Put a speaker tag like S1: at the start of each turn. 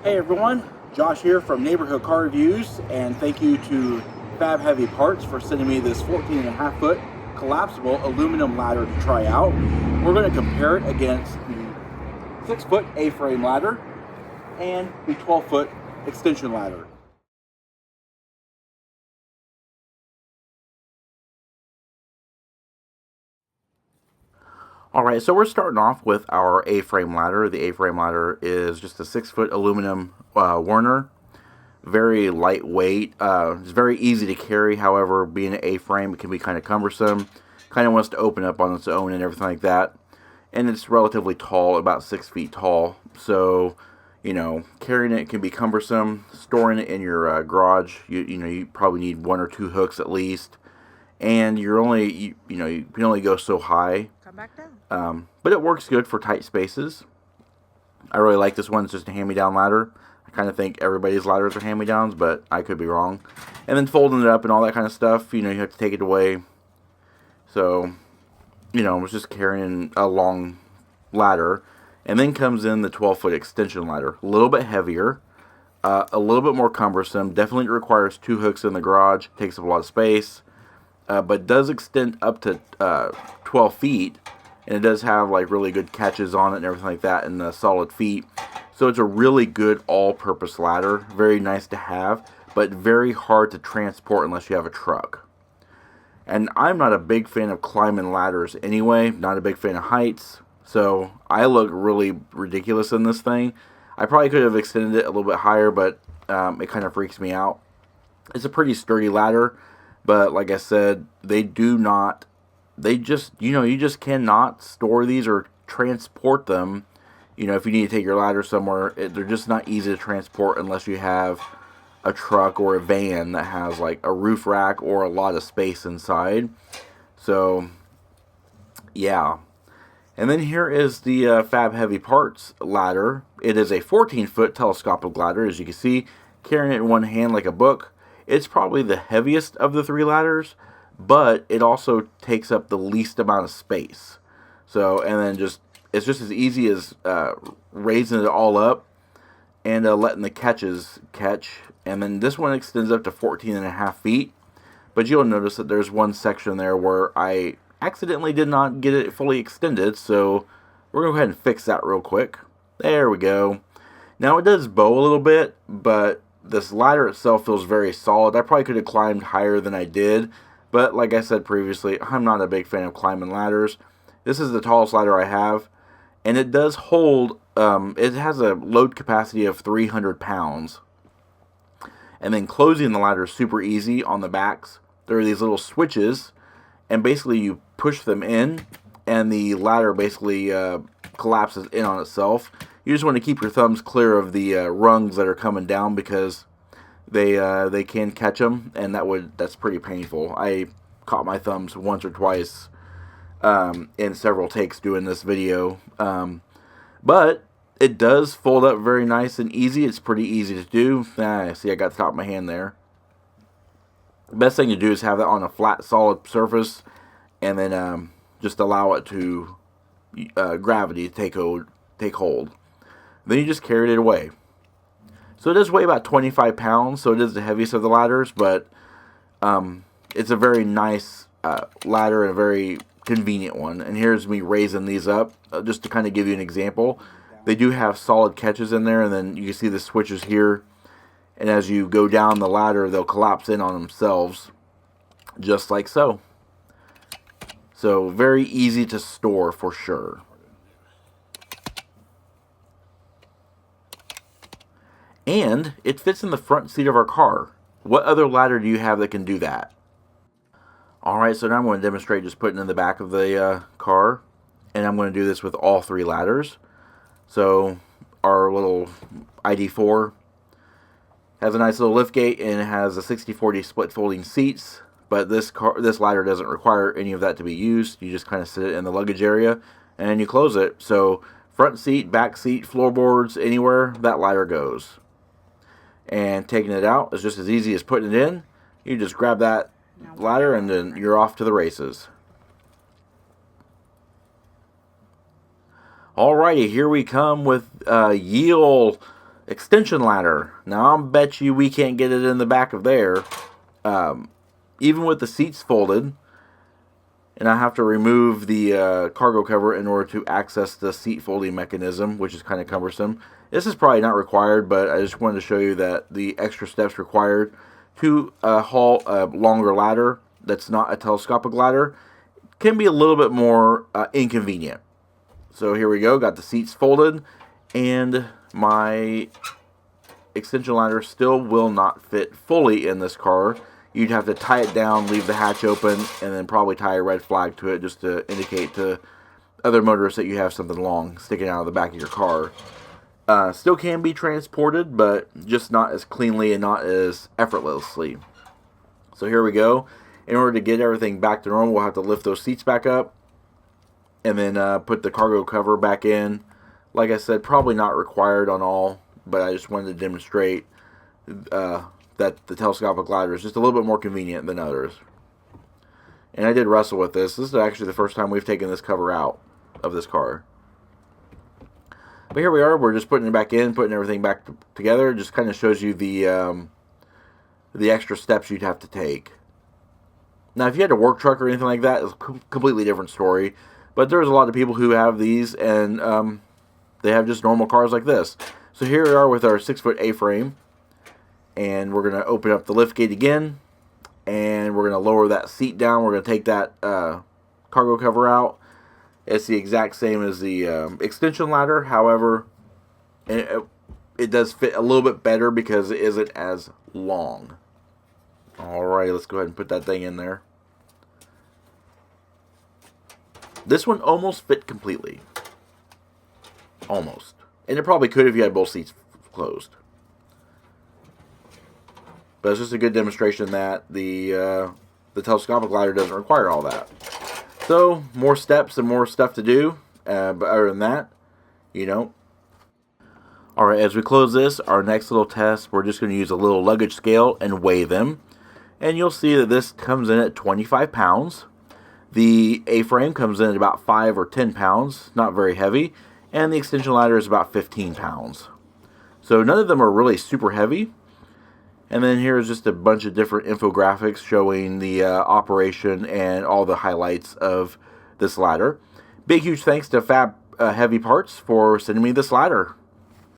S1: Hey everyone, Josh here from Neighborhood Car Reviews, and thank you to Fab Heavy Parts for sending me this 14.5 foot collapsible aluminum ladder to try out. We're going to compare it against the 6 foot A-frame ladder and the 12 foot extension ladder. Alright, so we're starting off with our A-frame ladder. The A-frame ladder is just a 6 foot aluminum Werner. Very lightweight. It's very easy to carry. However, being an A-frame, it can be kind of cumbersome. Kind of wants to open up on its own and everything like that. And it's relatively tall, about 6 feet tall. So, you know, carrying it can be cumbersome. Storing it in your garage, you probably need 1 or 2 hooks at least. And you're only, you can only go so high.
S2: Come back down.
S1: But it works good for tight spaces. I really like this one. It's just a hand-me-down ladder. I kind of think everybody's ladders are hand-me-downs, but I could be wrong. And then folding it up and all that kind of stuff, you have to take it away. So, I was just carrying a long ladder. And then comes in the 12-foot extension ladder. A little bit heavier, a little bit more cumbersome. Definitely requires 2 hooks in the garage. Takes up a lot of space. But does extend up to 12 feet. And it does have like really good catches on it and everything like that, and solid feet. So it's a really good all-purpose ladder. Very nice to have, but very hard to transport unless you have a truck. And I'm not a big fan of climbing ladders anyway. Not a big fan of heights. So I look really ridiculous in this thing. I probably could have extended it a little bit higher, but it kind of freaks me out. It's a pretty sturdy ladder, but like I said, you just cannot store these or transport them. If you need to take your ladder somewhere, they're just not easy to transport unless you have a truck or a van that has like a roof rack or a lot of space inside. So, yeah. And then here is the Fab Heavy Parts ladder. It is a 14-foot telescopic ladder, as you can see, carrying it in one hand like a book. It's probably the heaviest of the 3 ladders, but it also takes up the least amount of space. So, and then it's just as easy as raising it all up and letting the catches catch. And then this one extends up to 14.5 feet. But you'll notice that there's one section there where I accidentally did not get it fully extended. So we're going to go ahead and fix that real quick. There we go. Now it does bow a little bit, but this ladder itself feels very solid. I probably could have climbed higher than I did. But like I said previously, I'm not a big fan of climbing ladders. This is the tallest ladder I have. And it does hold, it has a load capacity of 300 pounds. And then closing the ladder is super easy on the backs. There are these little switches, and basically you push them in, and the ladder basically collapses in on itself. You just want to keep your thumbs clear of the rungs that are coming down, because they can catch them, and that's pretty painful. I caught my thumbs once or twice in several takes doing this video. But it does fold up very nice and easy. It's pretty easy to do. See, I got the top of my hand there. The best thing to do is have that on a flat, solid surface, and then just allow it to gravity to take hold. Then you just carry it away. So it does weigh about 25 pounds, so it is the heaviest of the ladders, but it's a very nice ladder and a very convenient one. And here's me raising these up just to kind of give you an example. They do have solid catches in there, and then you can see the switches here, and as you go down the ladder, they'll collapse in on themselves just like so. So very easy to store for sure. And it fits in the front seat of our car. What other ladder do you have that can do that? Alright, so now I'm going to demonstrate just putting it in the back of the car. And I'm going to do this with all 3 ladders. So our little ID4 has a nice little lift gate, and it has a 60/40 split folding seats. But this ladder doesn't require any of that to be used. You just kind of sit it in the luggage area and you close it. So front seat, back seat, floorboards, anywhere that ladder goes. And taking it out is just as easy as putting it in. You just grab that ladder and then you're off to the races. Alrighty, here we come with Yale extension ladder. Now I'll bet you we can't get it in the back of there. Even with the seats folded, and I have to remove the cargo cover in order to access the seat folding mechanism, which is kind of cumbersome. This is probably not required, but I just wanted to show you that the extra steps required to haul a longer ladder that's not a telescopic ladder can be a little bit more inconvenient. So here we go, got the seats folded, and my extension ladder still will not fit fully in this car. You'd have to tie it down, leave the hatch open, and then probably tie a red flag to it just to indicate to other motorists that you have something long sticking out of the back of your car. Still can be transported, but just not as cleanly and not as effortlessly. So here we go. In order to get everything back to normal, we'll have to lift those seats back up and then put the cargo cover back in. Like I said, probably not required on all, but I just wanted to demonstrate that the telescopic ladder is just a little bit more convenient than others. And I did wrestle with this. This is actually the first time we've taken this cover out of this car. But here we are. We're just putting it back in, putting everything back together. It just kind of shows you the extra steps you'd have to take. Now, if you had a work truck or anything like that, it's a completely different story. But there's a lot of people who have these, and they have just normal cars like this. So here we are with our 6-foot A-frame. And we're going to open up the lift gate again, and we're going to lower that seat down. We're going to take that cargo cover out. It's the exact same as the extension ladder. However, it does fit a little bit better because it isn't as long. Alright, let's go ahead and put that thing in there. This one almost fit completely. Almost. And it probably could if you had both seats closed. But it's just a good demonstration that the telescopic ladder doesn't require all that. So, more steps and more stuff to do. But other than that, Alright, as we close this, our next little test, we're just going to use a little luggage scale and weigh them. And you'll see that this comes in at 25 pounds. The A-frame comes in at about 5 or 10 pounds, not very heavy. And the extension ladder is about 15 pounds. So none of them are really super heavy. And then here's just a bunch of different infographics showing the operation and all the highlights of this ladder. Big huge thanks to Fab Heavy Parts for sending me this ladder.